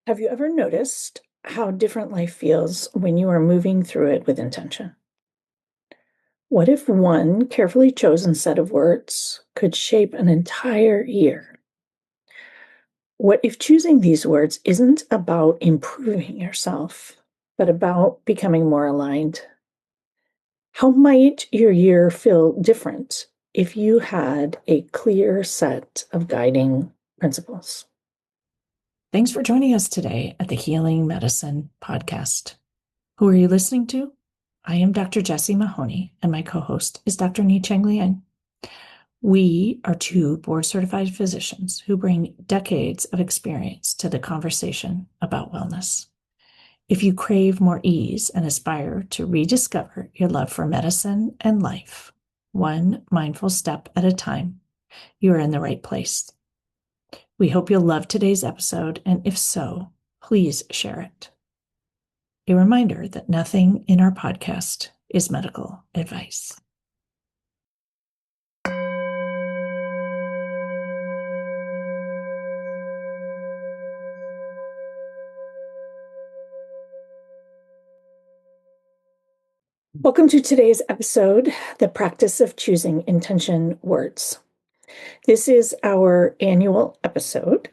Have you ever noticed how different life feels when you are moving through it with intention? What if one carefully chosen set of words could shape an entire year? What if choosing these words isn't about improving yourself, but about becoming more aligned? How might your year feel different if you had a clear set of guiding principles? Thanks for joining us today at the Healing Medicine Podcast. Who are you listening to? I am Dr. Jessie Mahoney, and my co-host is Dr. Ni-Cheng Liang. We are two board-certified physicians who bring decades of experience to the conversation about wellness. If you crave more ease and aspire to rediscover your love for medicine and life, one mindful step at a time, you are in the right place. We hope you'll love today's episode, and if so, please share it. A reminder that nothing in our podcast is medical advice. Welcome to today's episode, The Practice of Choosing Intention Words. This is our annual episode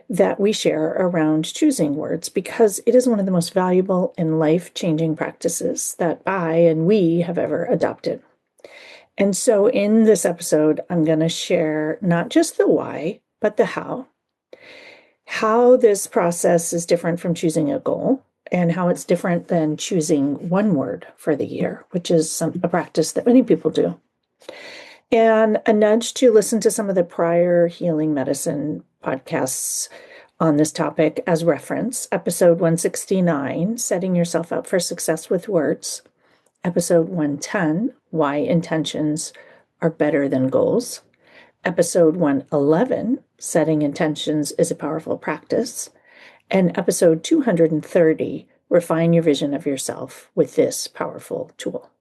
that we share around choosing words because it is one of the most valuable and life-changing practices that I and we have ever adopted. And so in this episode, I'm going to share not just the why, but the how this process is different from choosing a goal, and how it's different than choosing one word for the year, which is a practice that many people do. And a nudge to listen to some of the prior healing medicine podcasts on this topic as reference. Episode 169, Setting Yourself Up for Success with Words. Episode 110, Why Intentions Are Better Than Goals. Episode 111, Setting Intentions is a Powerful Practice. And episode 230, Refine Your Vision of Yourself with this powerful tool.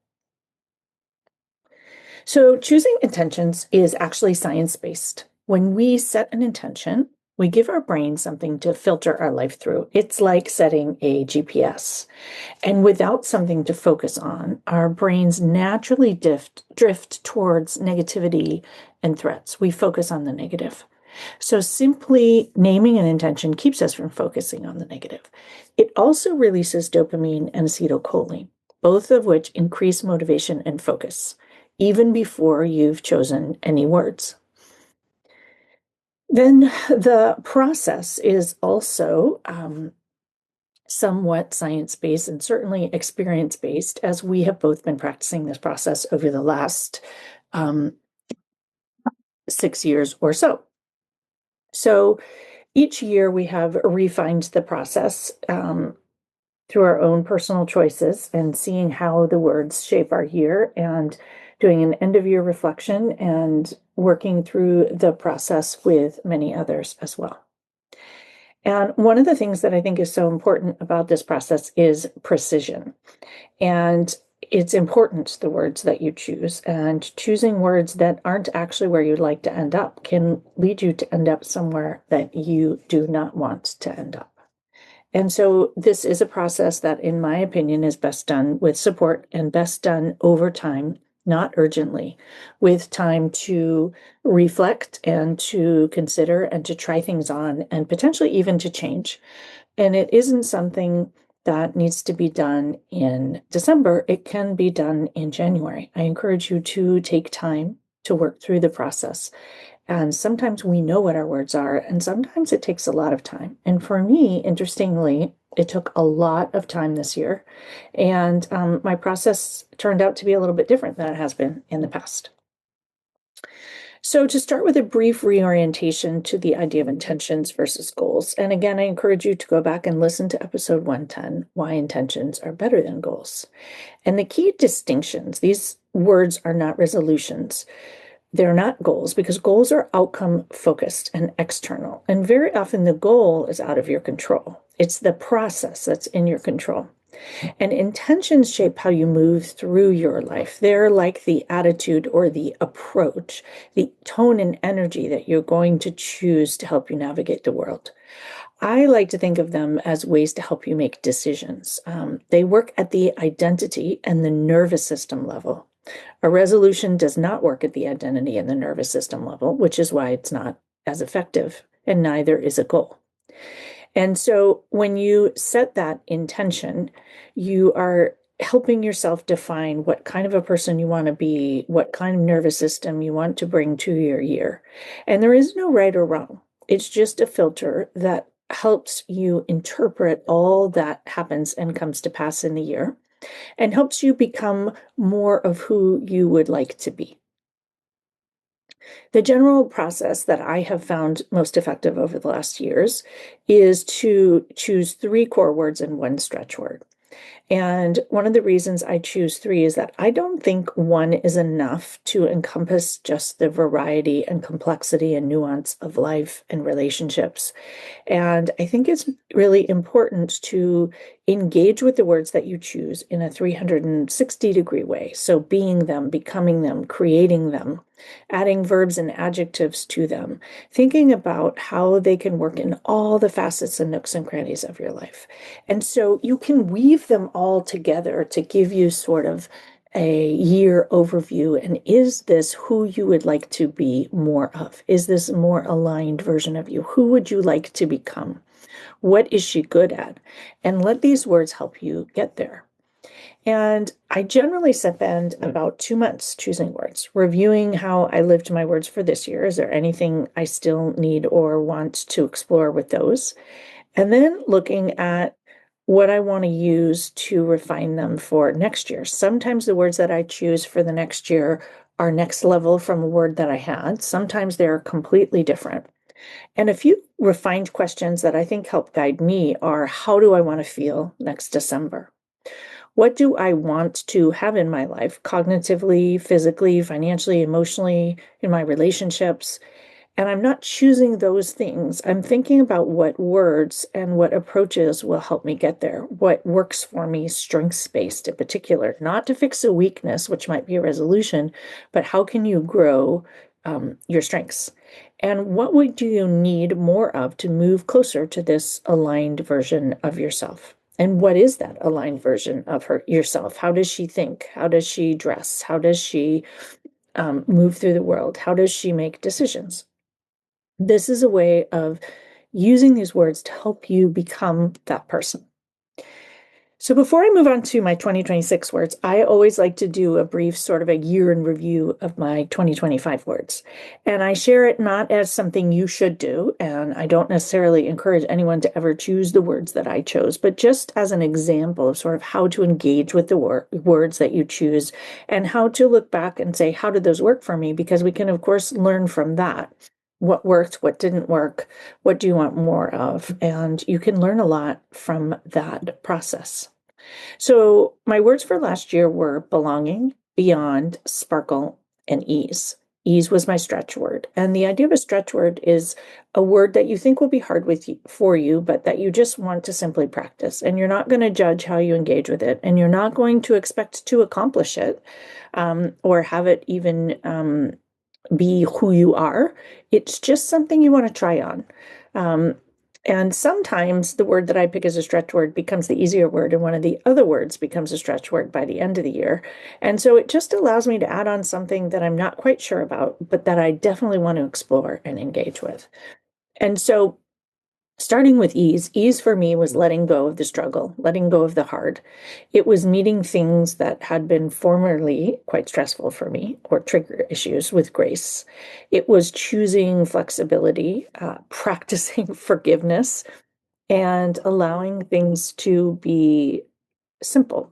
So choosing intentions is actually science-based. When we set an intention, we give our brain something to filter our life through. It's like setting a GPS. And without something to focus on, our brains naturally drift towards negativity and threats. We focus on the negative. So simply naming an intention keeps us from focusing on the negative. It also releases dopamine and acetylcholine, both of which increase motivation and focus, even before you've chosen any words. Then the process is also somewhat science-based and certainly experience-based, as we have both been practicing this process over the last 6 years or so. So each year we have refined the process through our own personal choices and seeing how the words shape our year and doing an end-of-year reflection and working through the process with many others as well. And one of the things that I think is so important about this process is precision. And it's important, the words that you choose, and choosing words that aren't actually where you'd like to end up can lead you to end up somewhere that you do not want to end up. And so this is a process that, in my opinion, is best done with support and best done over time, not urgently, with time to reflect and to consider and to try things on and potentially even to change. And it isn't something that needs to be done in December. It can be done in January. I encourage you to take time to work through the process. And sometimes we know what our words are, and sometimes it takes a lot of time. And for me, interestingly, it took a lot of time this year. And my process turned out to be a little bit different than it has been in the past. So to start with a brief reorientation to the idea of intentions versus goals. And again, I encourage you to go back and listen to episode 110, Why Intentions Are Better Than Goals. And the key distinctions, these words are not resolutions. They're not goals because goals are outcome focused and external. And very often the goal is out of your control. It's the process that's in your control. And intentions shape how you move through your life. They're like the attitude or the approach, the tone and energy that you're going to choose to help you navigate the world. I like to think of them as ways to help you make decisions. They work at the identity and the nervous system level. A resolution does not work at the identity and the nervous system level, which is why it's not as effective, and neither is a goal. And so when you set that intention, you are helping yourself define what kind of a person you want to be, what kind of nervous system you want to bring to your year. And there is no right or wrong. It's just a filter that helps you interpret all that happens and comes to pass in the year and helps you become more of who you would like to be. The general process that I have found most effective over the last years is to choose 3 core words and 1 stretch word. And one of the reasons I choose 3 is that I don't think 1 is enough to encompass just the variety and complexity and nuance of life and relationships. And I think it's really important to engage with the words that you choose in a 360-degree way. So being them, becoming them, creating them, adding verbs and adjectives to them, thinking about how they can work in all the facets and nooks and crannies of your life. And so you can weave them all together to give you sort of a year overview. And is this who you would like to be more of? Is this a more aligned version of you? Who would you like to become? What is she good at? And let these words help you get there. And I generally spend about 2 months choosing words, reviewing how I lived my words for this year. Is there anything I still need or want to explore with those? And then looking at what I want to use to refine them for next year. Sometimes the words that I choose for the next year are next level from a word that I had. Sometimes they're completely different. And a few refined questions that I think help guide me are, how do I want to feel next December? What do I want to have in my life, cognitively, physically, financially, emotionally, in my relationships? And I'm not choosing those things. I'm thinking about what words and what approaches will help me get there, what works for me, strengths-based in particular, not to fix a weakness, which might be a resolution, but how can you grow your strengths? And what do you need more of to move closer to this aligned version of yourself? And what is that aligned version of yourself? How does she think? How does she dress? How does she move through the world? How does she make decisions? This is a way of using these words to help you become that person. So before I move on to my 2026 words, I always like to do a brief sort of a year in review of my 2025 words. And I share it not as something you should do, and I don't necessarily encourage anyone to ever choose the words that I chose, but just as an example of sort of how to engage with the words that you choose and how to look back and say, how did those work for me? Because we can, of course, learn from that. What worked, what didn't work, what do you want more of? And you can learn a lot from that process. So my words for last year were belonging, beyond, sparkle, and ease. Ease was my stretch word. And the idea of a stretch word is a word that you think will be hard for you, but that you just want to simply practice. And you're not going to judge how you engage with it. And you're not going to expect to accomplish it or have it even be who you are. It's just something you want to try on. And sometimes the word that I pick as a stretch word becomes the easier word, and one of the other words becomes a stretch word by the end of the year. And so it just allows me to add on something that I'm not quite sure about, but that I definitely want to explore and engage with. And so starting with ease for me was letting go of the struggle, letting go of the hard. It was meeting things that had been formerly quite stressful for me or trigger issues with grace. It was choosing flexibility, practicing forgiveness, and allowing things to be simple.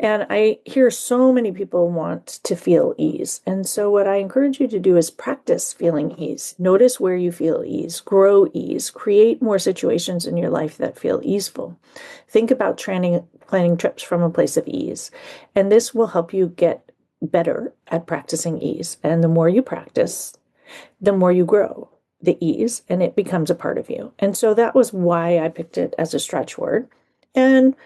And I hear so many people want to feel ease. And so what I encourage you to do is practice feeling ease. Notice where you feel ease, grow ease, create more situations in your life that feel easeful. Think about planning trips from a place of ease. And this will help you get better at practicing ease. And the more you practice, the more you grow the ease, and it becomes a part of you. And so that was why I picked it as a stretch word. And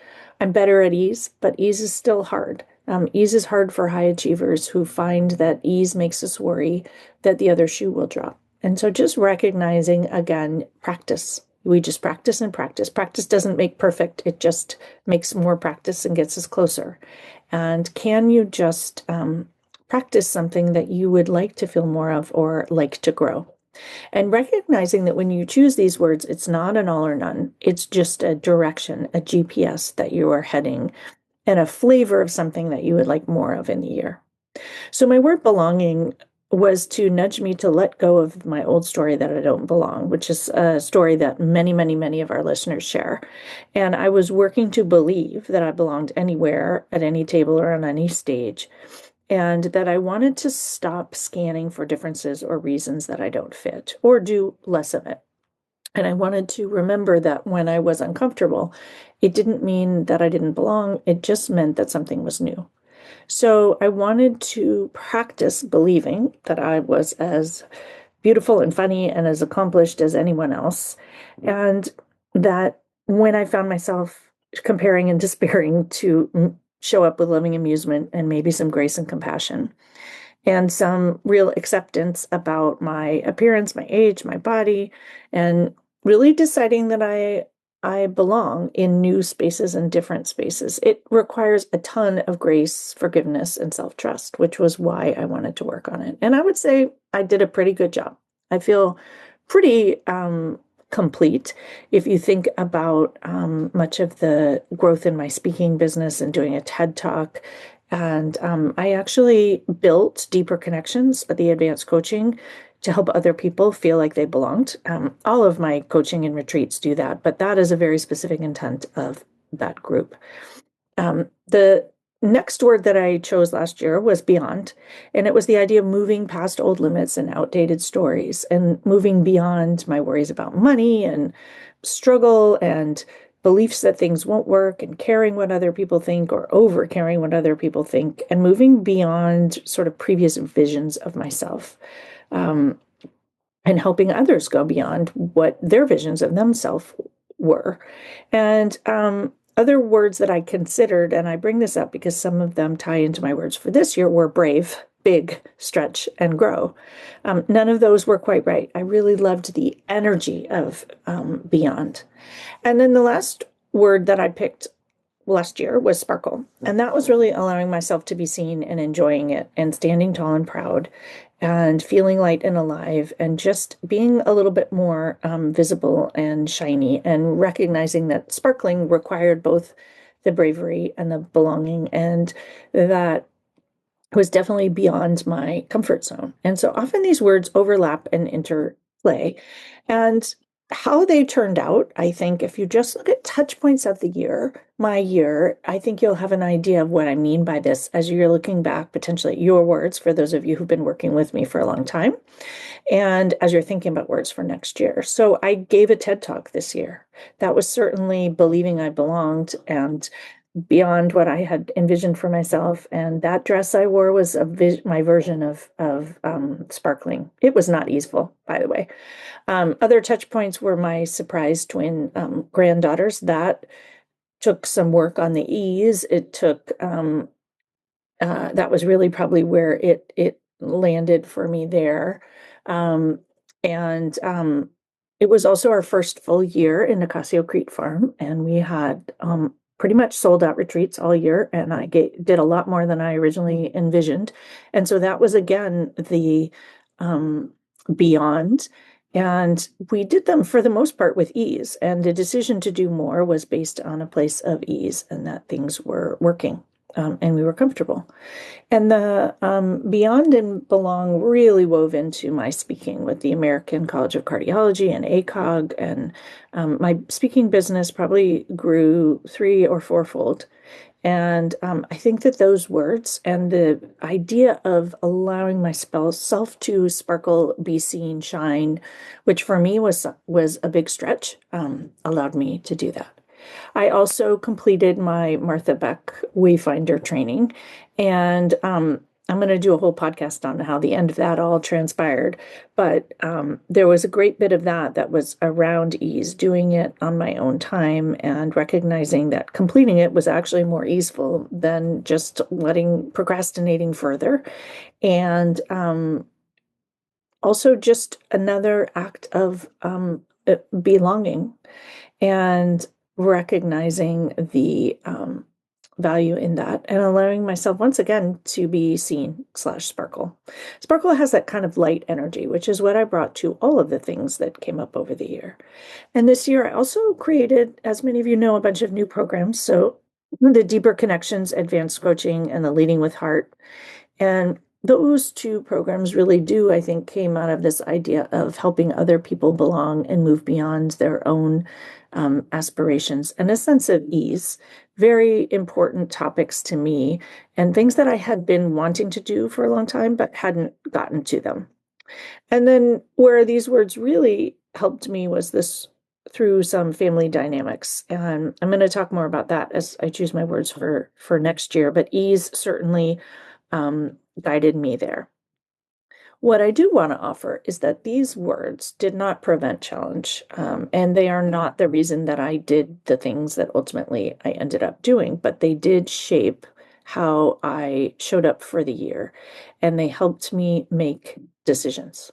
I'm better at ease, but ease is still hard. Ease is hard for high achievers who find that ease makes us worry that the other shoe will drop. And so just recognizing, again, practice. We just practice and practice. Practice doesn't make perfect. It just makes more practice and gets us closer. And can you just practice something that you would like to feel more of or like to grow? And recognizing that when you choose these words, it's not an all or none. It's just a direction, a GPS that you are heading, and a flavor of something that you would like more of in the year. So my word belonging was to nudge me to let go of my old story that I don't belong, which is a story that many, many, many of our listeners share. And I was working to believe that I belonged anywhere, at any table, or on any stage, and that I wanted to stop scanning for differences or reasons that I don't fit or do less of it. And I wanted to remember that when I was uncomfortable, it didn't mean that I didn't belong. It just meant that something was new. So I wanted to practice believing that I was as beautiful and funny and as accomplished as anyone else. And that when I found myself comparing and despairing, to show up with loving amusement and maybe some grace and compassion and some real acceptance about my appearance, my age, my body, and really deciding that I belong in new spaces and different spaces. It requires a ton of grace, forgiveness, and self-trust, which was why I wanted to work on it. And I would say I did a pretty good job. I feel pretty complete. If you think about much of the growth in my speaking business and doing a TED Talk, and I actually built deeper connections at the advanced coaching to help other people feel like they belonged. All of my coaching and retreats do that, but that is a very specific intent of that group. The next word that I chose last year was beyond, and it was the idea of moving past old limits and outdated stories and moving beyond my worries about money and struggle and beliefs that things won't work and caring what other people think or over caring what other people think, and moving beyond sort of previous visions of myself. And helping others go beyond what their visions of themselves were. And other words that I considered, and I bring this up because some of them tie into my words for this year, were brave, big, stretch, and grow. None of those were quite right. I really loved the energy of beyond. And then the last word that I picked last year was sparkle. And that was really allowing myself to be seen and enjoying it and standing tall and proud and feeling light and alive and just being a little bit more visible and shiny, and recognizing that sparkling required both the bravery and the belonging, and that was definitely beyond my comfort zone. And so often these words overlap and interplay. And how they turned out, I think, if you just look at touch points of the year, my year, I think you'll have an idea of what I mean by this as you're looking back potentially at your words, for those of you who've been working with me for a long time, and as you're thinking about words for next year. So I gave a TED Talk this year. That was certainly believing I belonged and beyond what I had envisioned for myself. And that dress I wore was my version of sparkling. It was not easeful, by the way. Other touch points were my surprise twin granddaughters. That took some work on the ease. It took that was really probably where it landed for me there. And it was also our first full year in Nicasio Crete Farm, and we had pretty much sold out retreats all year, and I did a lot more than I originally envisioned. And so that was again the beyond. And we did them for the most part with ease. And the decision to do more was based on a place of ease and that things were working and we were comfortable. And the beyond and belong really wove into my speaking with the American College of Cardiology and ACOG. And my speaking business probably grew 3 or 4-fold. And I think that those words and the idea of allowing myself to sparkle, be seen, shine, which for me was a big stretch, allowed me to do that. I also completed my Martha Beck Wayfinder training, and I'm going to do a whole podcast on how the end of that all transpired. But there was a great bit of that was around ease, doing it on my own time and recognizing that completing it was actually more easeful than just procrastinating further. And also just another act of belonging and recognizing the value in that and allowing myself once again to be seen slash sparkle. Sparkle has that kind of light energy, which is what I brought to all of the things that came up over the year. And this year I also created, as many of you know, a bunch of new programs. So the Deeper Connections, Advanced Coaching, and the Leading with Heart. And those two programs really do, I think, came out of this idea of helping other people belong and move beyond their own aspirations and a sense of ease. Very important topics to me and things that I had been wanting to do for a long time, but hadn't gotten to them. And then where these words really helped me was this through some family dynamics. And I'm going to talk more about that as I choose my words for next year, but ease certainly guided me there. What I do want to offer is that these words did not prevent challenge, and they are not the reason that I did the things that ultimately I ended up doing, but they did shape how I showed up for the year, and they helped me make decisions.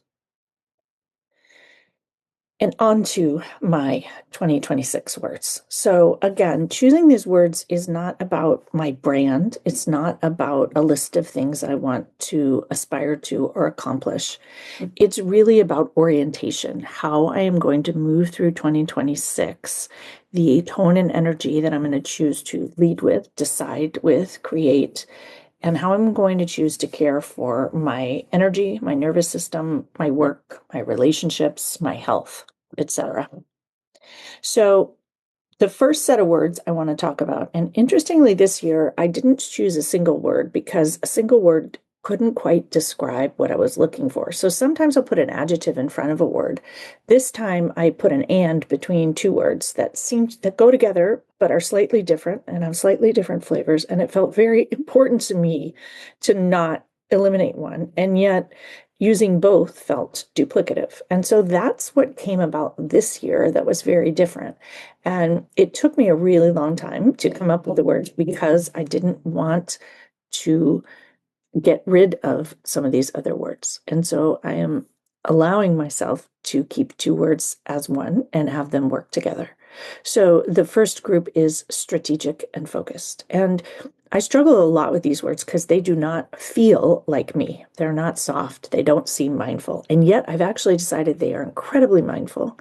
And on to my 2026 words. So again, choosing these words is not about my brand. It's not about a list of things I want to aspire to or accomplish. It's really about orientation, how I am going to move through 2026, the tone and energy that I'm going to choose to lead with, decide with, create, and how I'm going to choose to care for my energy, my nervous system, my work, my relationships, my health, etc. So the first set of words I want to talk about, and interestingly this year, I didn't choose a single word because a single word couldn't quite describe what I was looking for. So sometimes I'll put an adjective in front of a word. This time I put an and between two words that go together but are slightly different and have slightly different flavors. And it felt very important to me to not eliminate one. And yet using both felt duplicative. And so that's what came about this year that was very different. And it took me a really long time to come up with the words because I didn't want to get rid of some of these other words. And so I am allowing myself to keep two words as one and have them work together. So the first group is strategic and focused. And I struggle a lot with these words because they do not feel like me. They're not soft. They don't seem mindful. And yet I've actually decided they are incredibly mindful.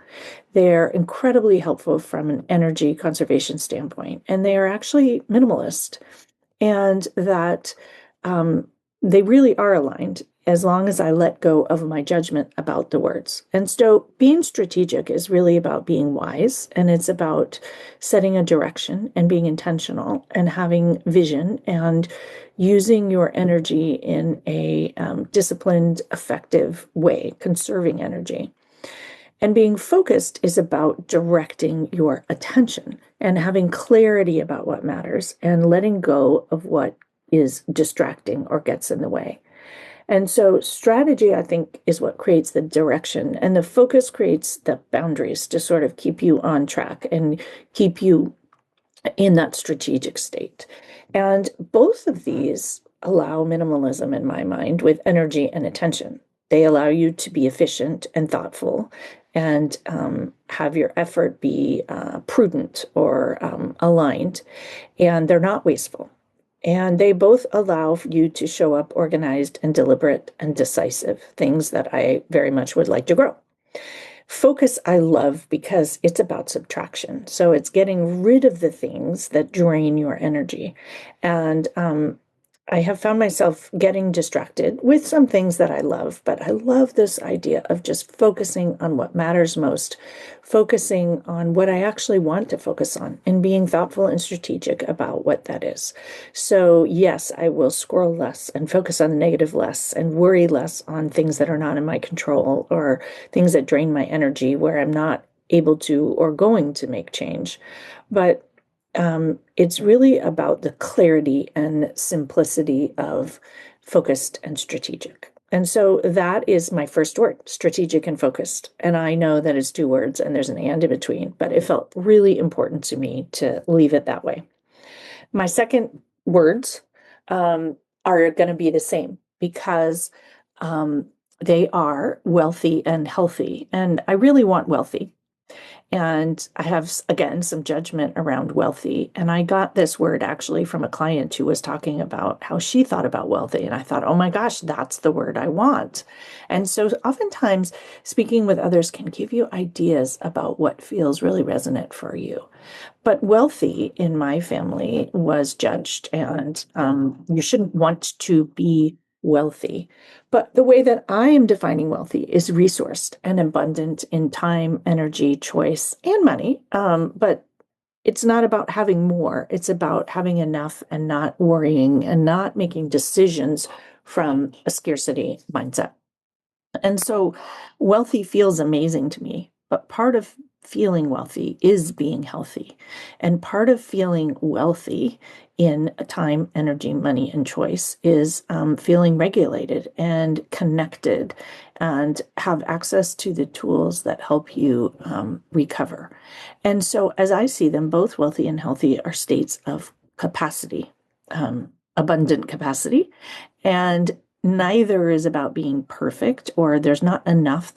They're incredibly helpful from an energy conservation standpoint. And they are actually minimalist. And that they really are aligned as long as I let go of my judgment about the words. And so being strategic is really about being wise, and it's about setting a direction and being intentional and having vision and using your energy in a disciplined, effective way, conserving energy. And being focused is about directing your attention and having clarity about what matters and letting go of what is distracting or gets in the way. And so strategy, I think, is what creates the direction, and the focus creates the boundaries to sort of keep you on track and keep you in that strategic state. And both of these allow minimalism in my mind with energy and attention. They allow you to be efficient and thoughtful and have your effort be prudent or aligned, and they're not wasteful. And they both allow you to show up organized and deliberate and decisive, things that I very much would like to grow. Focus, I love because it's about subtraction. So it's getting rid of the things that drain your energy. And I have found myself getting distracted with some things that I love, but I love this idea of just focusing on what matters most, focusing on what I actually want to focus on, and being thoughtful and strategic about what that is. So yes, I will scroll less and focus on the negative less and worry less on things that are not in my control or things that drain my energy where I'm not able to or going to make change. But it's really about the clarity and simplicity of focused and strategic. And so that is my first word, strategic and focused. And I know that it's two words and there's an and in between, but it felt really important to me to leave it that way. My second words are going to be the same because they are wealthy and healthy. And I really want wealthy. And I have, again, some judgment around wealthy. And I got this word actually from a client who was talking about how she thought about wealthy. And I thought, oh my gosh, that's the word I want. And so oftentimes speaking with others can give you ideas about what feels really resonant for you. But wealthy in my family was judged, and you shouldn't want to be wealthy. But the way that I am defining wealthy is resourced and abundant in time, energy, choice, and money. But it's not about having more, it's about having enough and not worrying and not making decisions from a scarcity mindset. And so wealthy feels amazing to me, but part of feeling wealthy is being healthy. And part of feeling wealthy in time, energy, money, and choice is feeling regulated and connected and have access to the tools that help you recover. And so, as I see them, both wealthy and healthy are states of capacity, abundant capacity. And neither is about being perfect or there's not enough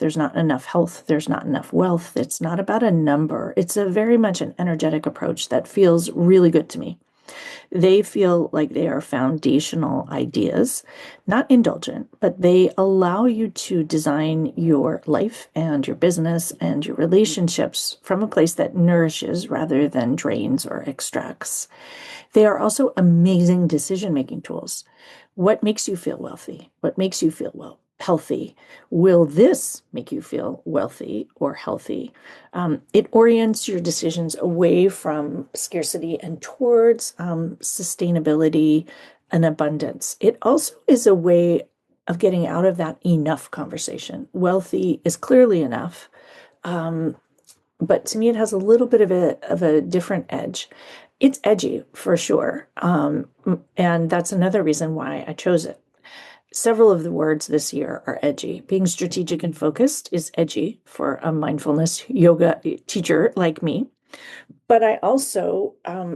health, there's not enough wealth. It's not about a number. It's a very much an energetic approach that feels really good to me. They feel like they are foundational ideas, not indulgent, but they allow you to design your life and your business and your relationships from a place that nourishes rather than drains or extracts. They are also amazing decision-making tools. What makes you feel wealthy? What makes you feel healthy? Will this make you feel wealthy or healthy? It orients your decisions away from scarcity and towards sustainability and abundance. It also is a way of getting out of that enough conversation. Wealthy is clearly enough. But to me, it has a little bit of a different edge. It's edgy for sure. And that's another reason why I chose it. Several of the words this year are edgy. Being strategic and focused is edgy for a mindfulness yoga teacher like me. But I also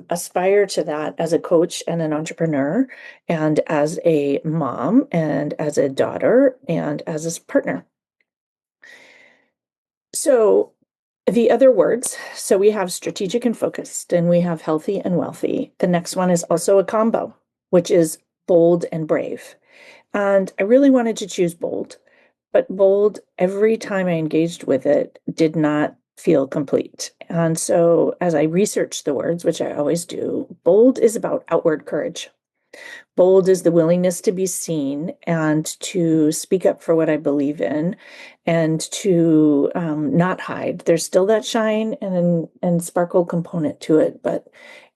aspire to that as a coach and an entrepreneur, and as a mom, and as a daughter, and as a partner. So the other words, so we have strategic and focused, and we have healthy and wealthy. The next one is also a combo, which is bold and brave. And I really wanted to choose bold, but bold, every time I engaged with it, did not feel complete. And so as I researched the words, which I always do, bold is about outward courage. Bold is the willingness to be seen and to speak up for what I believe in and to not hide. There's still that shine and sparkle component to it, but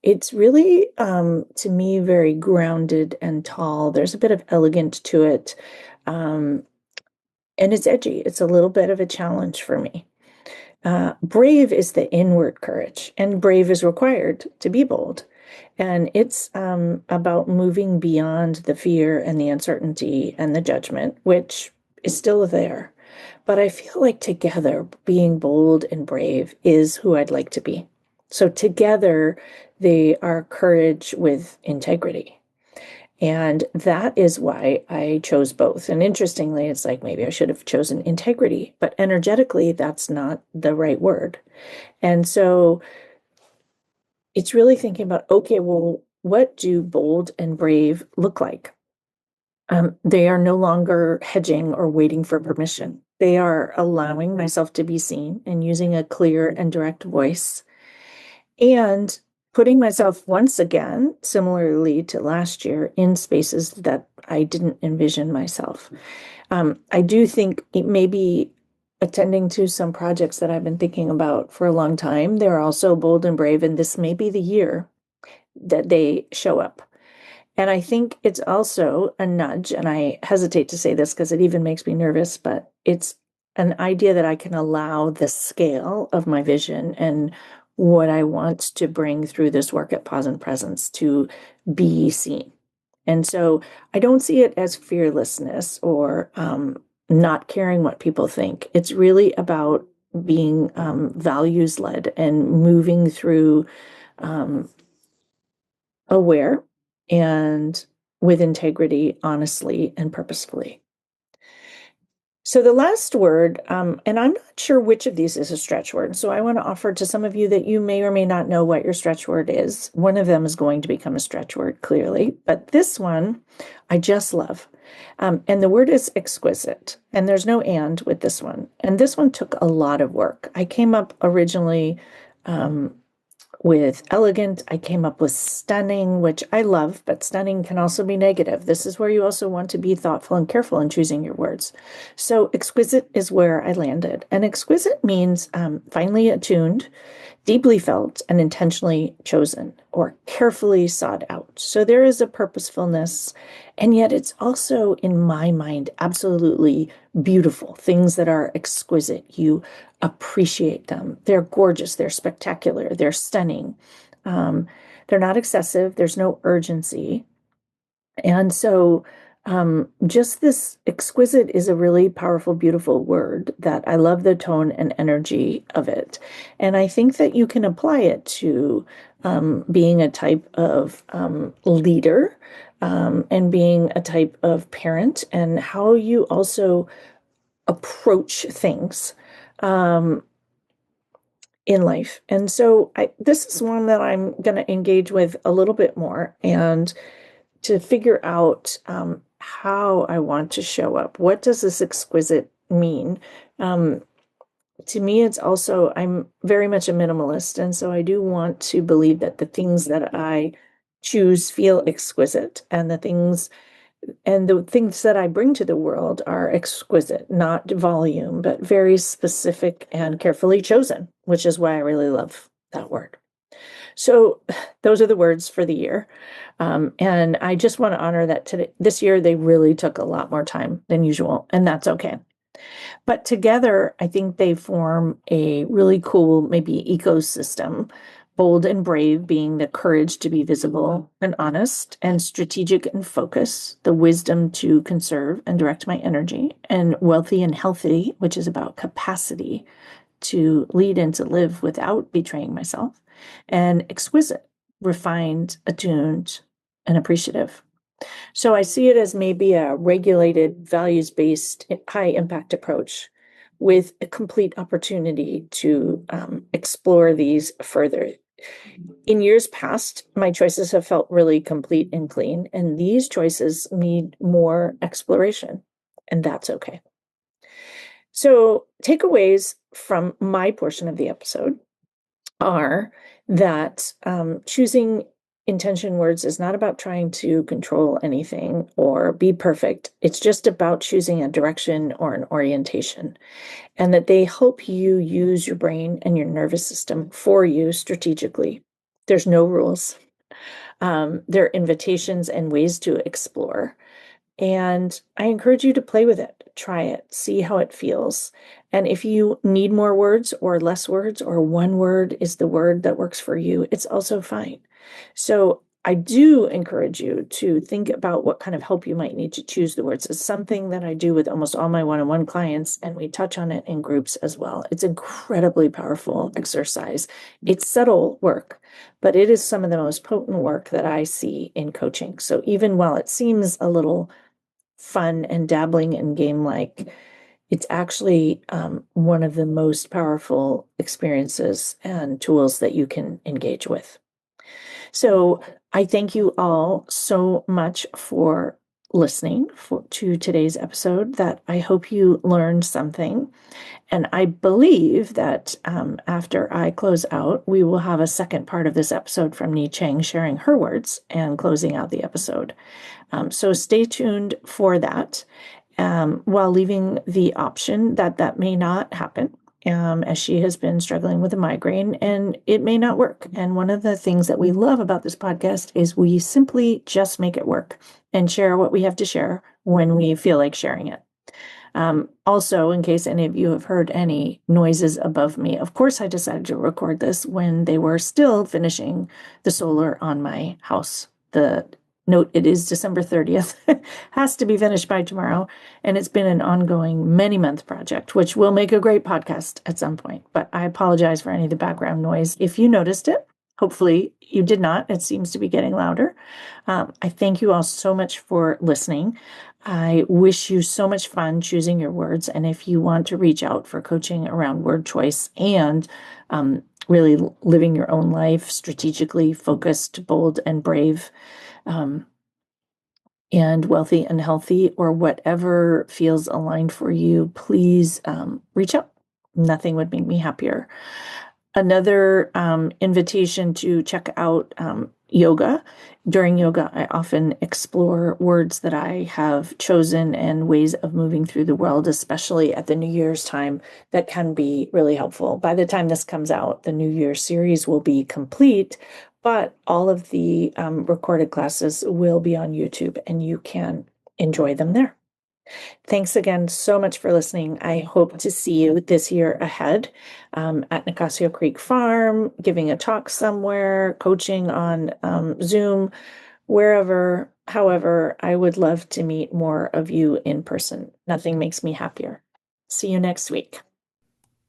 it's really, to me, very grounded and tall. There's a bit of elegant to it. And it's edgy. It's a little bit of a challenge for me. Brave is the inward courage, and brave is required to be bold. And it's about moving beyond the fear and the uncertainty and the judgment, which is still there. But I feel like together, being bold and brave is who I'd like to be. So together, they are courage with integrity. And that is why I chose both. And interestingly, it's like maybe I should have chosen integrity, but energetically, that's not the right word. And so it's really thinking about, okay, well, what do bold and brave look like? They are no longer hedging or waiting for permission. They are allowing myself to be seen and using a clear and direct voice and putting myself once again, similarly to last year, in spaces that I didn't envision myself. I do think it may be attending to some projects that I've been thinking about for a long time. They're also bold and brave, and this may be the year that they show up. And I think it's also a nudge, and I hesitate to say this because it even makes me nervous, but it's an idea that I can allow the scale of my vision and what I want to bring through this work at Pause and Presence to be seen. And so I don't see it as fearlessness or not caring what people think. It's really about being values led and moving through um, aware and with integrity, honestly, and purposefully. So the last word, and I'm not sure which of these is a stretch word. So I want to offer to some of you that you may or may not know what your stretch word is. One of them is going to become a stretch word, clearly, but this one I just love. And the word is exquisite, and there's no and with this one. And this one took a lot of work. I came up originally with elegant. I came up with stunning, which I love, but stunning can also be negative. This is where you also want to be thoughtful and careful in choosing your words. So exquisite is where I landed. And exquisite means finely attuned, deeply felt, and intentionally chosen or carefully sought out. So there is a purposefulness, and yet it's also, in my mind, absolutely beautiful. Things that are exquisite, you appreciate them. They're gorgeous, they're spectacular, they're stunning. Um, they're not excessive, there's no urgency. And so, just this exquisite is a really powerful, beautiful word that I love the tone and energy of it. And I think that you can apply it to being a type of leader and being a type of parent and how you also approach things in life. And so this is one that I'm going to engage with a little bit more and to figure out how I want to show up. What does this exquisite mean? To me, it's also, I'm very much a minimalist. And so I do want to believe that the things that I choose feel exquisite, and the things that I bring to the world are exquisite, not volume, but very specific and carefully chosen, which is why I really love that word. So those are the words for the year. And I just want to honor that this year, they really took a lot more time than usual, and that's okay. But together, I think they form a really cool, maybe ecosystem. Bold and brave being the courage to be visible and honest, and strategic and focus, the wisdom to conserve and direct my energy, and wealthy and healthy, which is about capacity to lead and to live without betraying myself, and exquisite, refined, attuned, and appreciative. So I see it as maybe a regulated, values-based, high impact approach with a complete opportunity to explore these further. In years past, my choices have felt really complete and clean, and these choices need more exploration, and that's okay. So, takeaways from my portion of the episode are that choosing intention words is not about trying to control anything or be perfect. It's just about choosing a direction or an orientation, and that they help you use your brain and your nervous system for you strategically. There's no rules. There are invitations and ways to explore. And I encourage you to play with it, try it, see how it feels. And if you need more words or less words, or one word is the word that works for you, it's also fine. So I do encourage you to think about what kind of help you might need to choose the words. It's something that I do with almost all my one-on-one clients, and we touch on it in groups as well. It's incredibly powerful exercise. It's subtle work, but it is some of the most potent work that I see in coaching. So even while it seems a little fun and dabbling in game-like, it's actually one of the most powerful experiences and tools that you can engage with. So I thank you all so much for listening to today's episode. That I hope you learned something. And I believe that after I close out, we will have a second part of this episode from Ni Chang sharing her words and closing out the episode. So stay tuned for that, while leaving the option that that may not happen, as she has been struggling with a migraine and it may not work. And one of the things that we love about this podcast is we simply just make it work and share what we have to share when we feel like sharing it. Also, in case any of you have heard any noises above me, of course, I decided to record this when they were still finishing the solar on my house. The note, it is December 30th, has to be finished by tomorrow. And it's been an ongoing many-month project, which will make a great podcast at some point. But I apologize for any of the background noise if you noticed it. Hopefully you did not. It seems to be getting louder. I thank you all so much for listening. I wish you so much fun choosing your words. And if you want to reach out for coaching around word choice and really living your own life strategically focused, bold, and brave, um, and wealthy and healthy, or whatever feels aligned for you, please reach out. Nothing would make me happier. Another invitation to check out yoga. During yoga, I often explore words that I have chosen and ways of moving through the world, especially at the New Year's time, that can be really helpful. By the time this comes out, the New Year series will be complete, but all of the recorded classes will be on YouTube and you can enjoy them there. Thanks again so much for listening. I hope to see you this year ahead at Nicasio Creek Farm, giving a talk somewhere, coaching on Zoom, wherever. However, I would love to meet more of you in person. Nothing makes me happier. See you next week.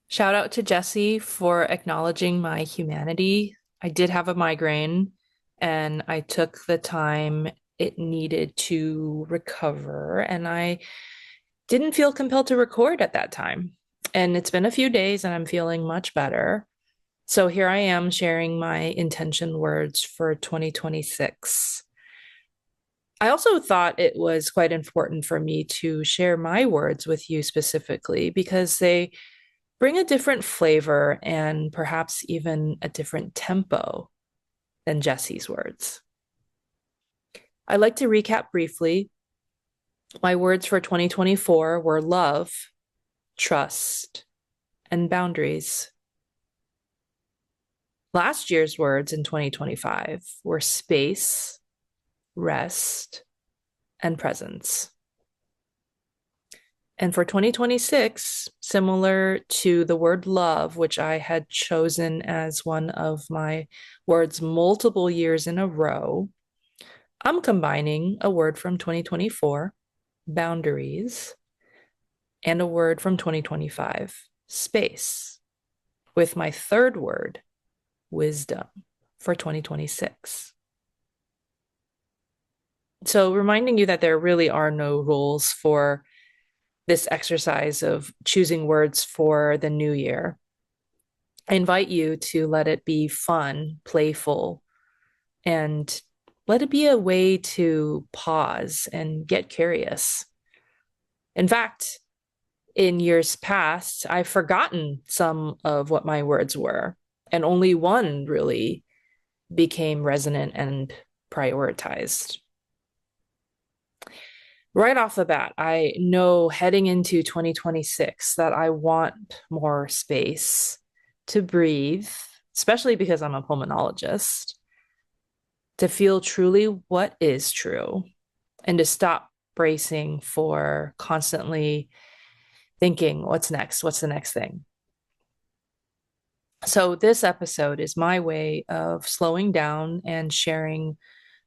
Shout out to Jessie for acknowledging my humanity. I did have a migraine and I took the time it needed to recover, and I didn't feel compelled to record at that time. And it's been a few days and I'm feeling much better. So here I am sharing my intention words for 2026. I also thought it was quite important for me to share my words with you specifically because they bring a different flavor and perhaps even a different tempo than Jessie's words. I'd like to recap briefly. My words for 2024 were love, trust, and boundaries. Last year's words in 2025 were space, rest, and presence. And for 2026, similar to the word love, which I had chosen as one of my words multiple years in a row, I'm combining a word from 2024, boundaries, and a word from 2025, space, with my third word, wisdom, for 2026. So reminding you that there really are no rules for this exercise of choosing words for the new year. I invite you to let it be fun, playful, and let it be a way to pause and get curious. In fact, in years past, I've forgotten some of what my words were, and only one really became resonant and prioritized. Right off the bat, I know heading into 2026 that I want more space to breathe, especially because I'm a pulmonologist, to feel truly what is true and to stop bracing for constantly thinking, what's next? What's the next thing? So, this episode is my way of slowing down and sharing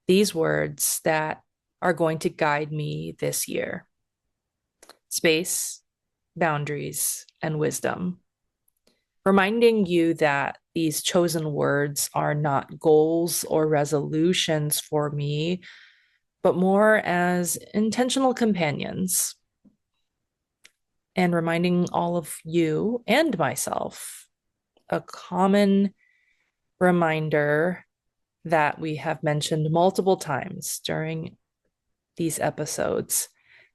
these words that are going to guide me this year: space, boundaries, and wisdom. Reminding you that these chosen words are not goals or resolutions for me, but more as intentional companions. And reminding all of you and myself a common reminder that we have mentioned multiple times during these episodes: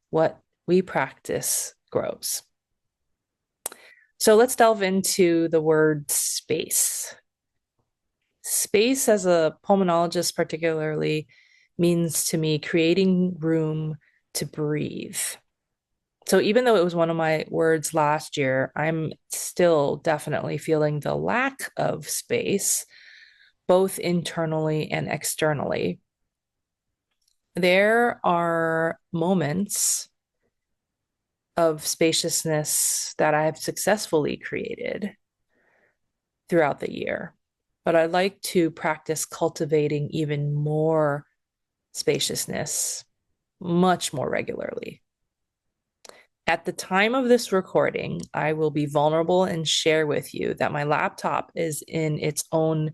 what we practice grows. So let's delve into the word space. Space, as a pulmonologist particularly, means to me creating room to breathe. So even though it was one of my words last year, I'm still definitely feeling the lack of space, both internally and externally. There are moments of spaciousness that I have successfully created throughout the year, but I'd like to practice cultivating even more spaciousness much more regularly. At the time of this recording, I will be vulnerable and share with you that my laptop is in its own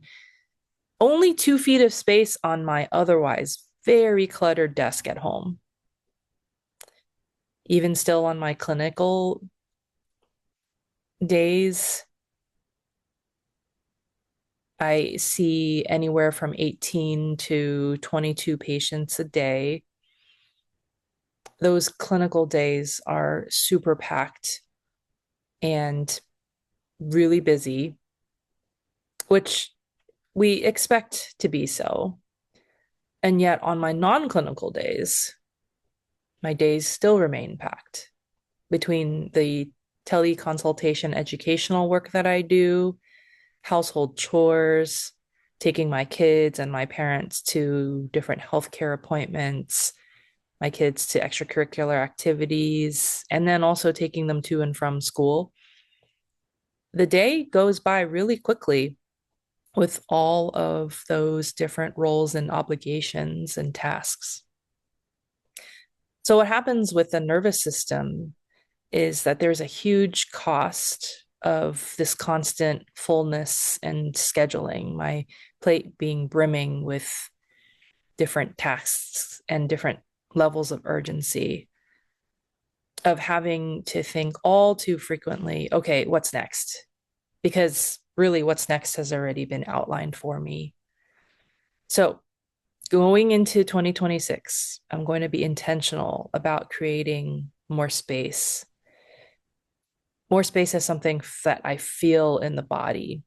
only 2 feet of space on my otherwise very cluttered desk at home. Even still on my clinical days, I see anywhere from 18 to 22 patients a day. Those clinical days are super packed and really busy, which we expect to be so. And yet on my non-clinical days, my days still remain packed between the teleconsultation educational work that I do, household chores, taking my kids and my parents to different healthcare appointments, my kids to extracurricular activities, and then also taking them to and from school. The day goes by really quickly with all of those different roles and obligations and tasks. So, what happens with the nervous system is that there's a huge cost of this constant fullness and scheduling, my plate being brimming with different tasks and different levels of urgency, of having to think all too frequently, okay, what's next? Because really, what's next has already been outlined for me. So, going into 2026, I'm going to be intentional about creating more space. More space as something that I feel in the body.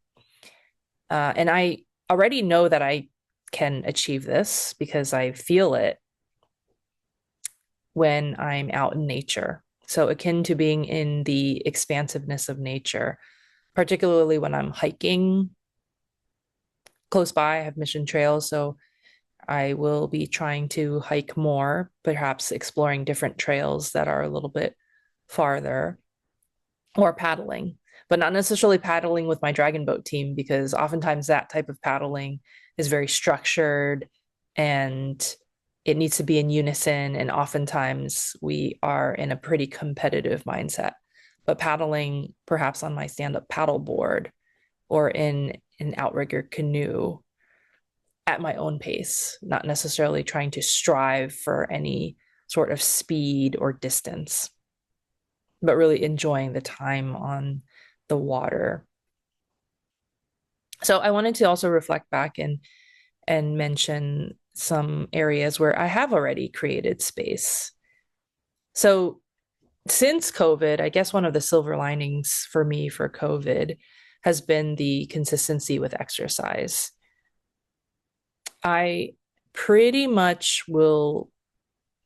And I already know that I can achieve this because I feel it when I'm out in nature. So, akin to being in the expansiveness of nature, particularly when I'm hiking close by. I have mission trails, so I will be trying to hike more, perhaps exploring different trails that are a little bit farther, or paddling, but not necessarily paddling with my dragon boat team, because oftentimes that type of paddling is very structured and it needs to be in unison. And oftentimes we are in a pretty competitive mindset. But paddling perhaps on my stand-up paddle board or in an outrigger canoe at my own pace, not necessarily trying to strive for any sort of speed or distance, but really enjoying the time on the water. So I wanted to also reflect back and mention some areas where I have already created space. So since COVID, I guess one of the silver linings for me for COVID has been the consistency with exercise. I pretty much will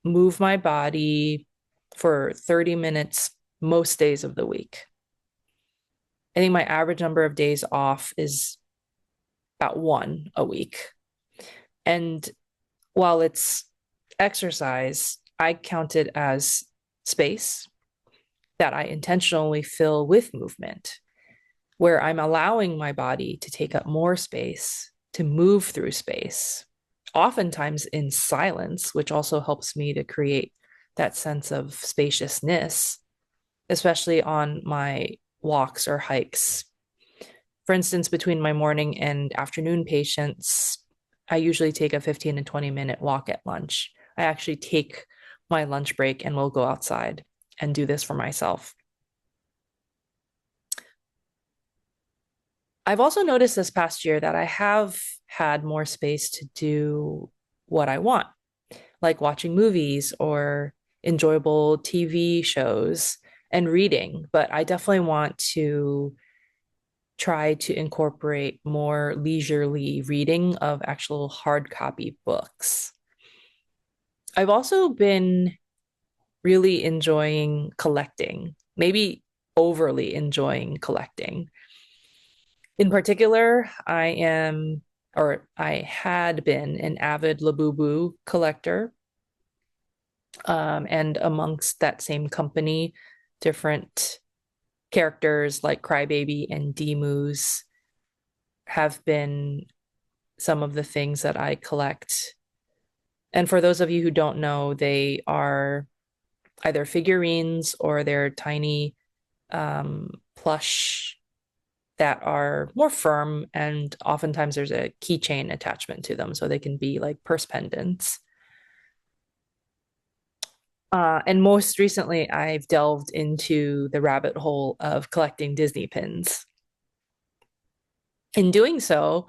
move my body for 30 minutes most days of the week. I think my average number of days off is about 1 a week. And while it's exercise, I count it as space that I intentionally fill with movement, where I'm allowing my body to take up more space, to move through space, oftentimes in silence, which also helps me to create that sense of spaciousness, especially on my walks or hikes. For instance, between my morning and afternoon patients, I usually take a 15 to 20-minute walk at lunch. I actually take my lunch break and we'll go outside and do this for myself. I've also noticed this past year that I have had more space to do what I want, like watching movies or enjoyable TV shows and reading. But I definitely want to try to incorporate more leisurely reading of actual hard copy books. I've also been really enjoying collecting, maybe overly enjoying collecting. In particular, I had been an avid Labubu collector. And amongst that same company, different characters like Crybaby and Demus have been some of the things that I collect. And for those of you who don't know, they are either figurines or they're tiny plush that are more firm, and oftentimes there's a keychain attachment to them, so they can be like purse pendants. And most recently, I've delved into the rabbit hole of collecting Disney pins. In doing so,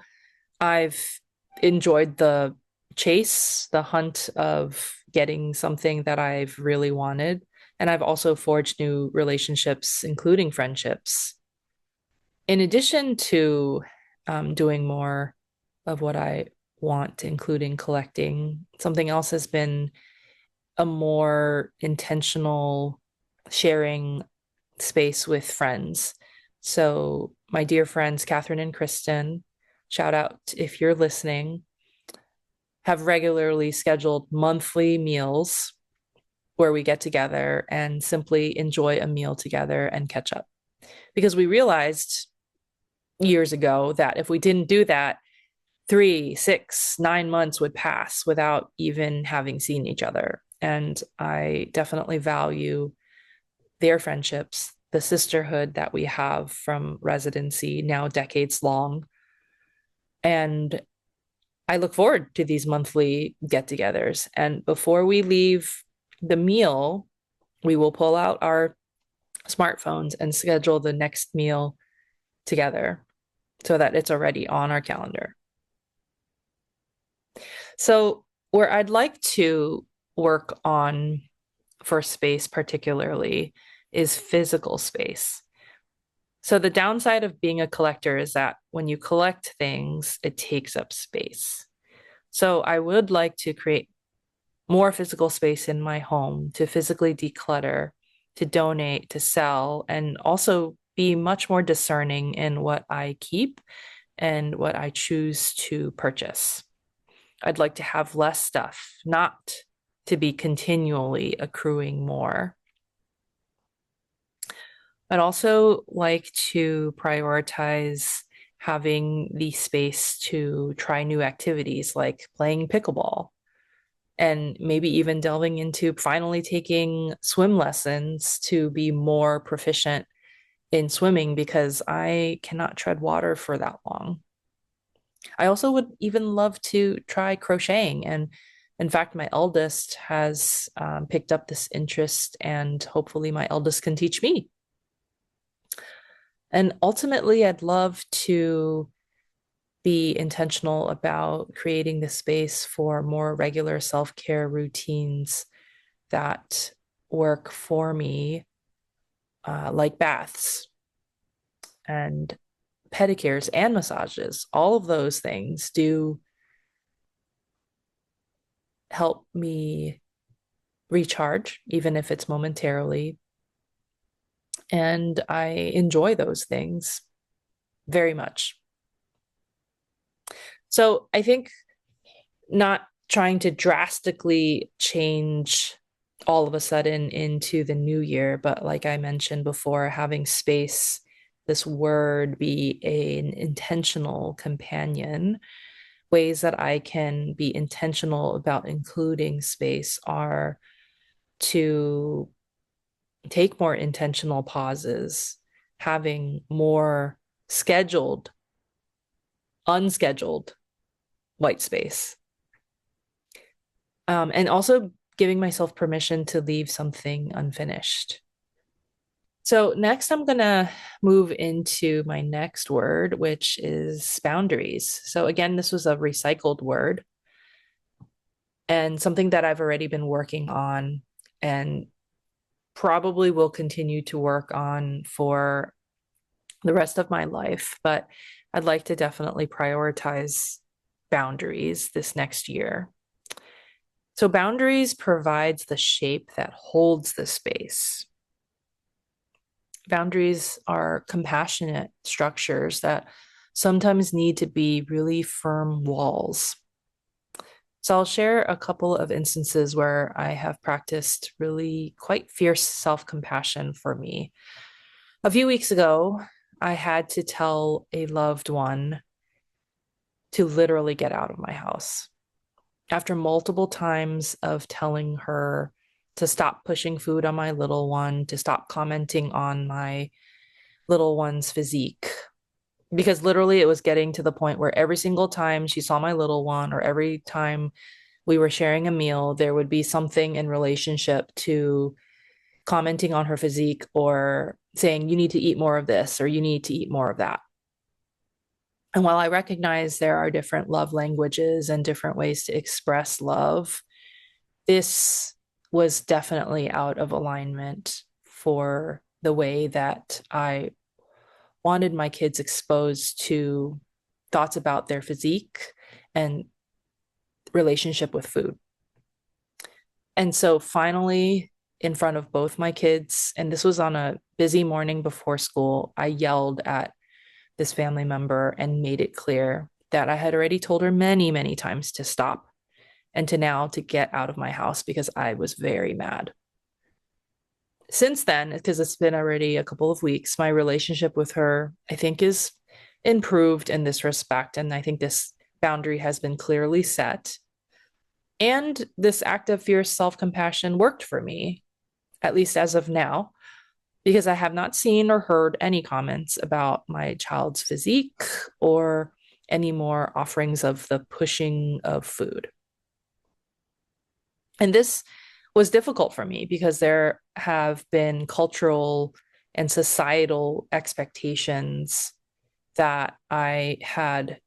I've enjoyed the chase, the hunt of getting something that I've really wanted. And I've also forged new relationships, including friendships. In addition to doing more of what I want, including collecting, something else has been a more intentional sharing space with friends. So, my dear friends, Catherine and Kristen, shout out if you're listening, have regularly scheduled monthly meals where we get together and simply enjoy a meal together and catch up. Because we realized years ago that if we didn't do that, 3, 6, 9 months would pass without even having seen each other. And I definitely value their friendships, the sisterhood that we have from residency, now decades long. And I look forward to these monthly get togethers. And before we leave the meal, we will pull out our smartphones and schedule the next meal together so that it's already on our calendar. So, where I'd like to work on for space, particularly, is physical space. So, the downside of being a collector is that when you collect things, it takes up space. So, I would like to create more physical space in my home to physically declutter, to donate, to sell, and also be much more discerning in what I keep and what I choose to purchase. I'd like to have less stuff, not to be continually accruing more. I'd also like to prioritize having the space to try new activities like playing pickleball, and maybe even delving into finally taking swim lessons to be more proficient in swimming, because I cannot tread water for that long. I also would even love to try crocheting. And in fact, my eldest has picked up this interest, and hopefully, my eldest can teach me. And ultimately, I'd love to be intentional about creating the space for more regular self-care routines that work for me, like baths and pedicures and massages. All of those things do help me recharge, even if it's momentarily. And I enjoy those things very much. So I think not trying to drastically change all of a sudden into the new year, but like I mentioned before, having space, this word, be an intentional companion. Ways that I can be intentional about including space are to take more intentional pauses, having more scheduled, unscheduled white space, and also giving myself permission to leave something unfinished. So next, I'm going to move into my next word, which is boundaries. So again, this was a recycled word and something that I've already been working on and probably will continue to work on for the rest of my life. But I'd like to definitely prioritize boundaries this next year. So boundaries provides the shape that holds the space. Boundaries are compassionate structures that sometimes need to be really firm walls. So I'll share a couple of instances where I have practiced really quite fierce self-compassion for me. A few weeks ago, I had to tell a loved one to literally get out of my house. After multiple times of telling her to stop pushing food on my little one, to stop commenting on my little one's physique, because literally it was getting to the point where every single time she saw my little one, or every time we were sharing a meal, there would be something in relationship to commenting on her physique or saying, you need to eat more of this or you need to eat more of that. And while I recognize there are different love languages and different ways to express love, this was definitely out of alignment for the way that I wanted my kids exposed to thoughts about their physique and relationship with food. And so finally, in front of both my kids, and this was on a busy morning before school, I yelled at this family member and made it clear that I had already told her many, many times to stop and to get out of my house because I was very mad. Since then, because it's been already a couple of weeks, my relationship with her, I think, is improved in this respect. And I think this boundary has been clearly set. And this act of fierce self-compassion worked for me, at least as of now, because I have not seen or heard any comments about my child's physique or any more offerings of the pushing of food. And this was difficult for me because there have been cultural and societal expectations that I had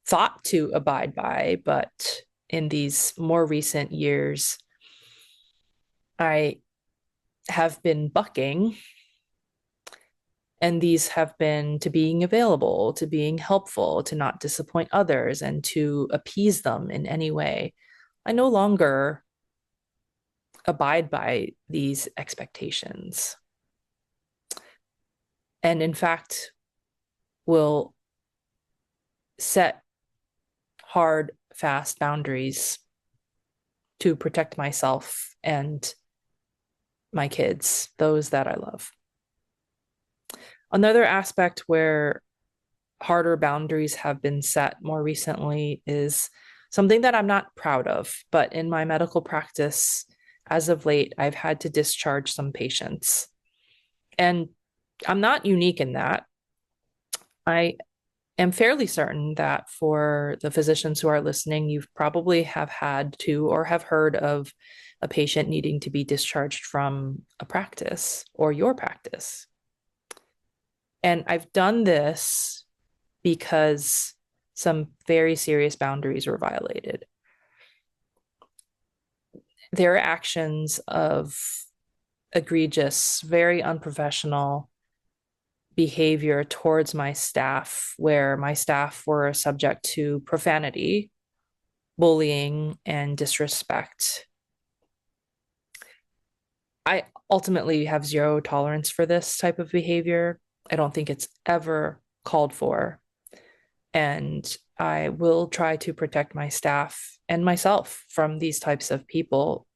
thought to abide by, but in these more recent years, I have been bucking. And these have been to being available, to being helpful, to not disappoint others, and to appease them in any way. I no longer abide by these expectations. And in fact, will set hard, fast boundaries to protect myself and my kids, those that I love. Another aspect where harder boundaries have been set more recently is something that I'm not proud of, but in my medical practice, as of late, I've had to discharge some patients. And I'm not unique in that. I am fairly certain that for the physicians who are listening, you probably have had to or have heard of a patient needing to be discharged from a practice or your practice. And I've done this because some very serious boundaries were violated. Their actions of egregious, very unprofessional behavior towards my staff, where my staff were subject to profanity, bullying, and disrespect. I ultimately have zero tolerance for this type of behavior. I don't think it's ever called for. And I will try to protect my staff and myself from these types of people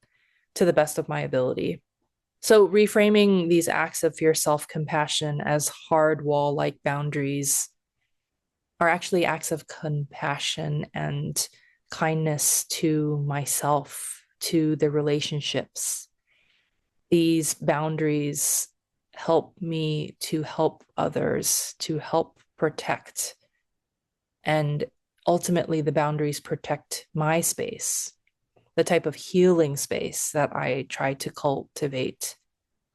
to the best of my ability. So reframing these acts of fierce self-compassion as hard wall-like boundaries are actually acts of compassion and kindness to myself, to the relationships. These boundaries help me to help others, to help protect. And ultimately, the boundaries protect my space, the type of healing space that I try to cultivate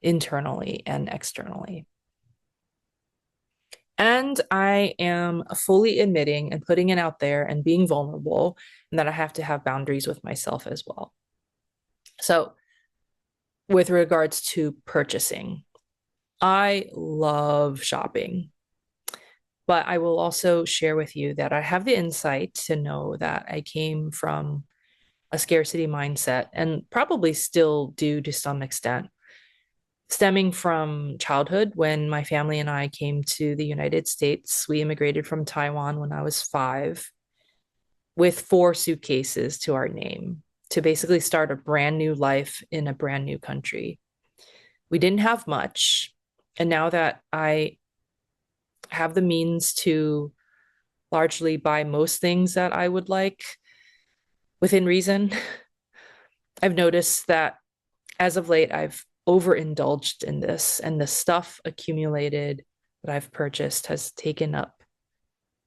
internally and externally. And I am fully admitting and putting it out there and being vulnerable, and that I have to have boundaries with myself as well. So, with regards to purchasing, I love shopping. But I will also share with you that I have the insight to know that I came from a scarcity mindset, and probably still do to some extent, stemming from childhood when my family and I came to the United States. We immigrated from Taiwan when I was 5 with 4 suitcases to our name to basically start a brand new life in a brand new country. We didn't have much. And now that I have the means to largely buy most things that I would like within reason, I've noticed that as of late, I've overindulged in this, and the stuff accumulated that I've purchased has taken up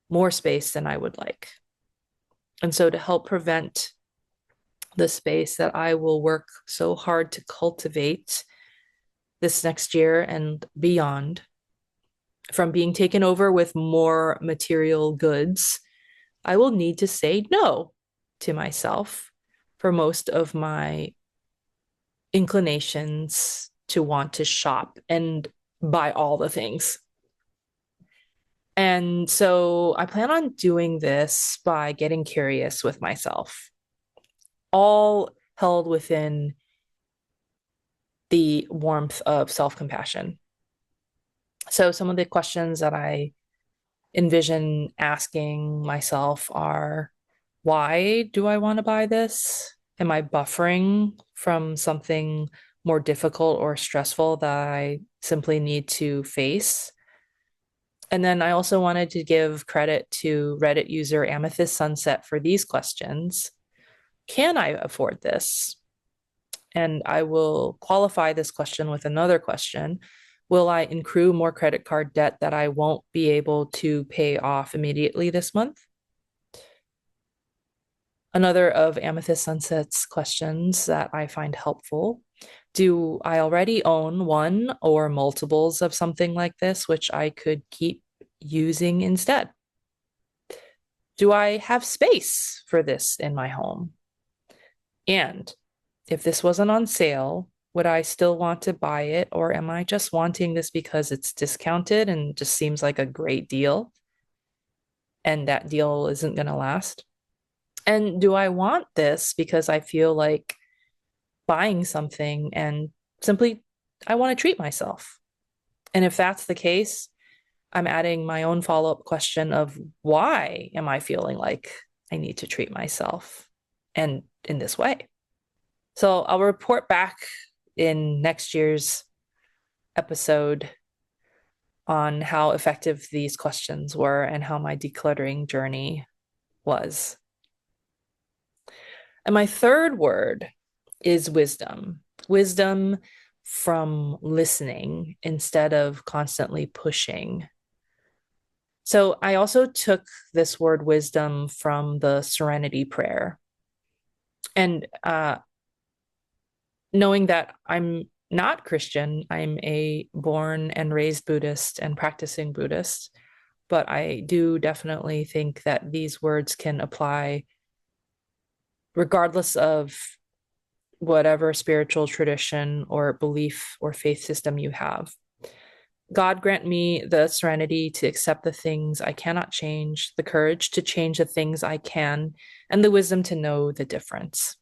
more space than I would like. And so to help prevent the space that I will work so hard to cultivate this next year and beyond from being taken over with more material goods, I will need to say no to myself for most of my inclinations to want to shop and buy all the things. And so I plan on doing this by getting curious with myself, all held within the warmth of self-compassion. So some of the questions that I envision asking myself are, why do I want to buy this? Am I buffering from something more difficult or stressful that I simply need to face? And then I also wanted to give credit to Reddit user Amethyst Sunset for these questions. Can I afford this? And I will qualify this question with another question. Will I accrue more credit card debt that I won't be able to pay off immediately this month? Another of Amethyst Sunset's questions that I find helpful. Do I already own one or multiples of something like this, which I could keep using instead? Do I have space for this in my home? And if this wasn't on sale, would I still want to buy it? Or am I just wanting this because it's discounted and just seems like a great deal? And that deal isn't going to last? And do I want this because I feel like buying something and simply I want to treat myself? And if that's the case, I'm adding my own follow-up question of why am I feeling like I need to treat myself and in this way? So I'll report back in next year's episode on how effective these questions were and how my decluttering journey was. And my third word is wisdom. Wisdom from listening instead of constantly pushing. So I also took this word wisdom from the Serenity Prayer. And knowing that I'm not Christian, I'm a born and raised Buddhist and practicing Buddhist, but I do definitely think that these words can apply regardless of whatever spiritual tradition or belief or faith system you have. God grant me the serenity to accept the things I cannot change, the courage to change the things I can, and the wisdom to know the difference.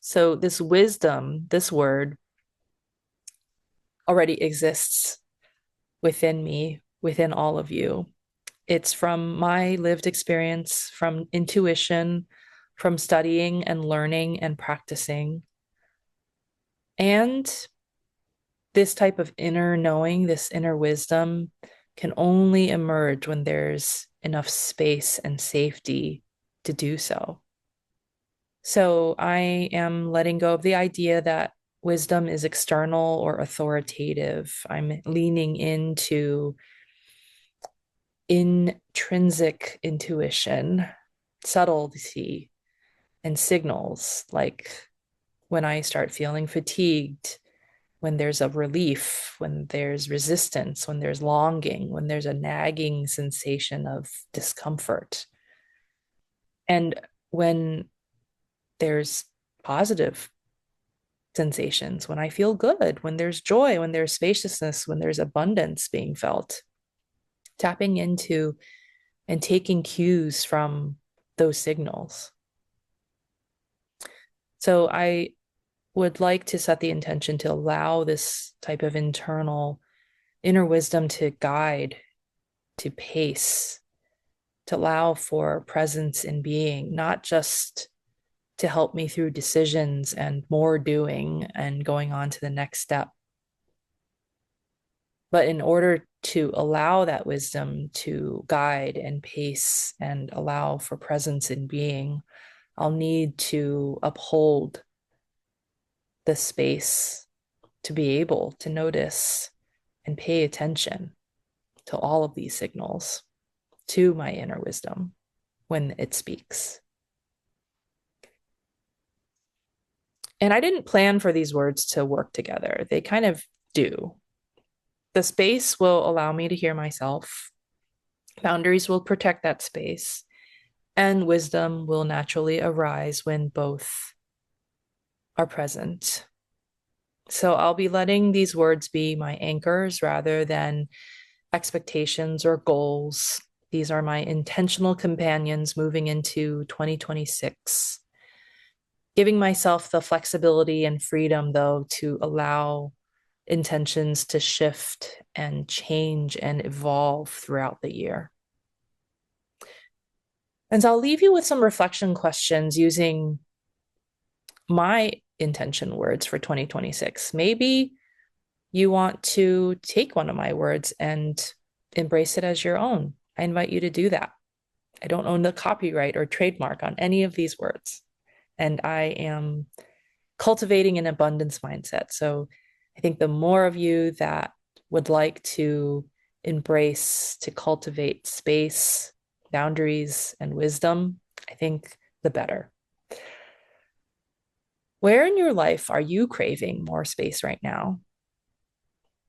So this wisdom, this word, already exists within me, within all of you. It's from my lived experience, from intuition, from studying and learning and practicing. And this type of inner knowing, this inner wisdom, can only emerge when there's enough space and safety to do so. So I am letting go of the idea that wisdom is external or authoritative. I'm leaning into intrinsic intuition, subtlety, and signals, like when I start feeling fatigued, when there's a relief, when there's resistance, when there's longing, when there's a nagging sensation of discomfort. And when there's positive sensations, when I feel good, when there's joy, when there's spaciousness, when there's abundance being felt. Tapping into and taking cues from those signals. So I would like to set the intention to allow this type of internal inner wisdom to guide, to pace, to allow for presence in being, not just to help me through decisions and more doing and going on to the next step. But in order to allow that wisdom to guide and pace and allow for presence in being, I'll need to uphold the space to be able to notice and pay attention to all of these signals. to my inner wisdom when it speaks. And I didn't plan for these words to work together. They kind of do. The space will allow me to hear myself. Boundaries will protect that space. And wisdom will naturally arise when both are present. So I'll be letting these words be my anchors rather than expectations or goals. These are my intentional companions moving into 2026. Giving myself the flexibility and freedom, though, to allow intentions to shift and change and evolve throughout the year. And so I'll leave you with some reflection questions using my intention words for 2026. Maybe you want to take one of my words and embrace it as your own. I invite you to do that. I don't own the copyright or trademark on any of these words. And I am cultivating an abundance mindset. So I think the more of you that would like to embrace, to cultivate space, boundaries, and wisdom, I think the better. Where in your life are you craving more space right now?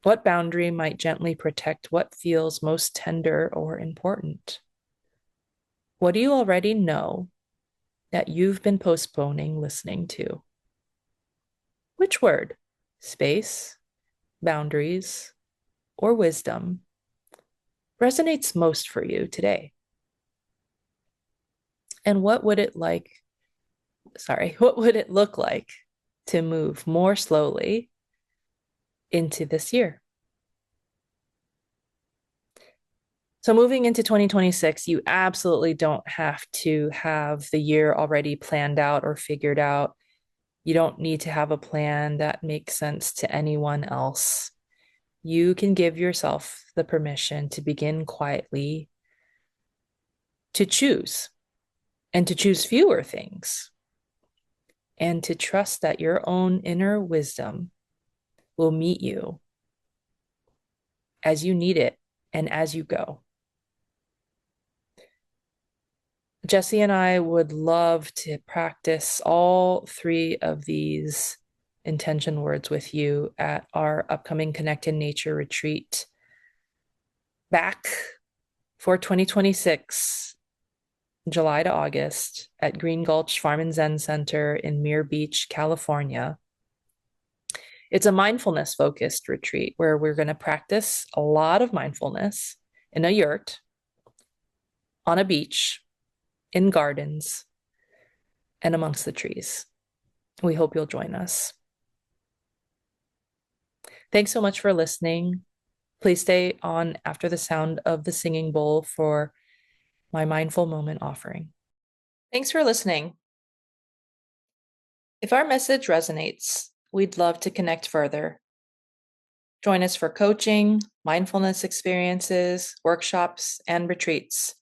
What boundary might gently protect what feels most tender or important? What do you already know that you've been postponing listening to? Which word, space, boundaries, or wisdom, resonates most for you today? And what would it look like to move more slowly into this year? So moving into 2026, you absolutely don't have to have the year already planned out or figured out. You don't need to have a plan that makes sense to anyone else. You can give yourself the permission to begin quietly, to choose, and to choose fewer things, and to trust that your own inner wisdom will meet you as you need it and as you go. Jessie and I would love to practice all three of these intention words with you at our upcoming Connect in Nature retreat back for 2026, July to August, at Green Gulch Farm and Zen Center in Muir Beach, California. It's a mindfulness focused retreat where we're going to practice a lot of mindfulness in a yurt, on a beach, in gardens, and amongst the trees. We hope you'll join us. Thanks so much for listening. Please stay on after the sound of the singing bowl for my mindful moment offering. Thanks for listening. If our message resonates, we'd love to connect further. Join us for coaching, mindfulness experiences, workshops, and retreats.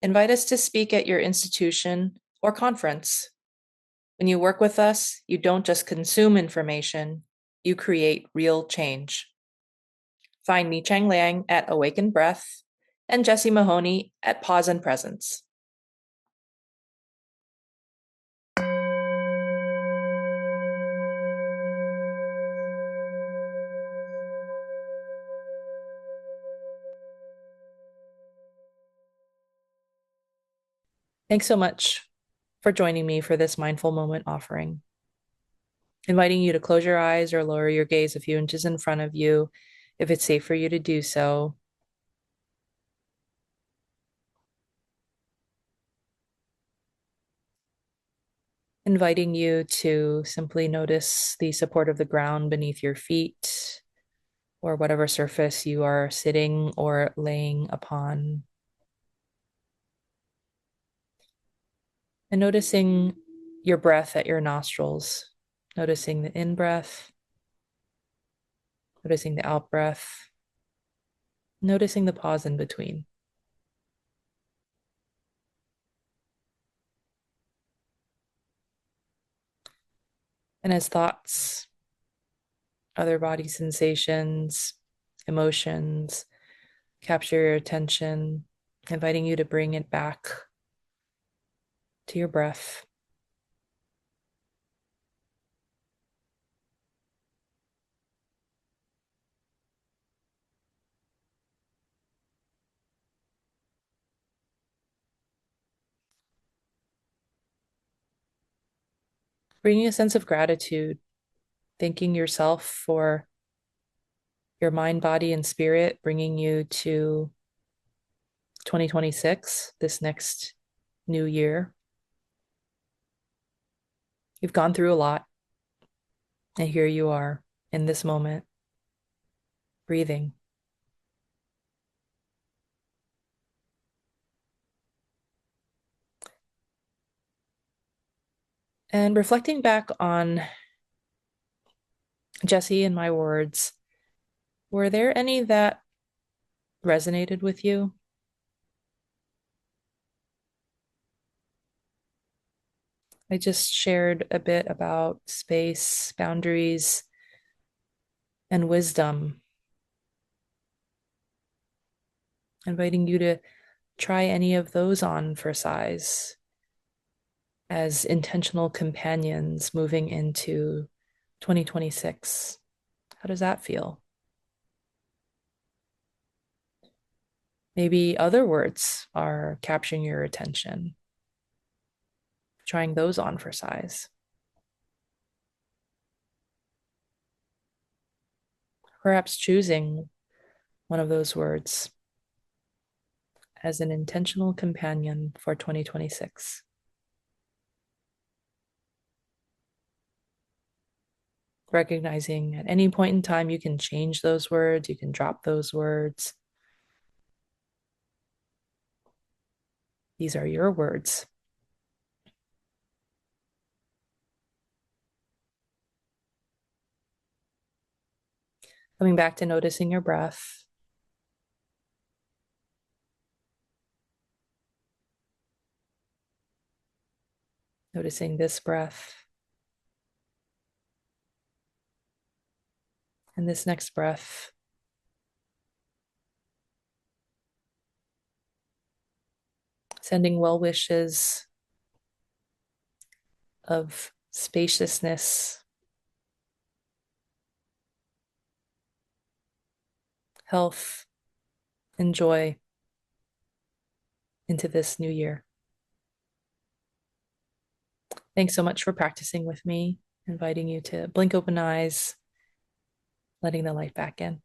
Invite us to speak at your institution or conference. When you work with us, you don't just consume information, you create real change. Find me, Chang Liang, at Awakened Breath, and Jessie Mahoney at Pause and Presence. Thanks so much for joining me for this mindful moment offering. Inviting you to close your eyes or lower your gaze a few inches in front of you if it's safe for you to do so. Inviting you to simply notice the support of the ground beneath your feet or whatever surface you are sitting or laying upon. And noticing your breath at your nostrils, noticing the in-breath, noticing the out-breath, noticing the pause in between. And as thoughts, other body sensations, emotions capture your attention, inviting you to bring it back to your breath. Bringing a sense of gratitude, thanking yourself for your mind, body, and spirit, bringing you to 2026, this next new year. You've gone through a lot, and here you are in this moment, breathing. And reflecting back on Jessie and my words, were there any that resonated with you? I just shared a bit about space, boundaries, and wisdom, inviting you to try any of those on for size as intentional companions moving into 2026. How does that feel? Maybe other words are capturing your attention, trying those on for size. Perhaps choosing one of those words as an intentional companion for 2026. Recognizing at any point in time, you can change those words, you can drop those words. These are your words. Coming back to noticing your breath. Noticing this breath and this next breath. Sending well wishes of spaciousness, health, and joy into this new year. Thanks so much for practicing with me, inviting you to blink open eyes, letting the light back in.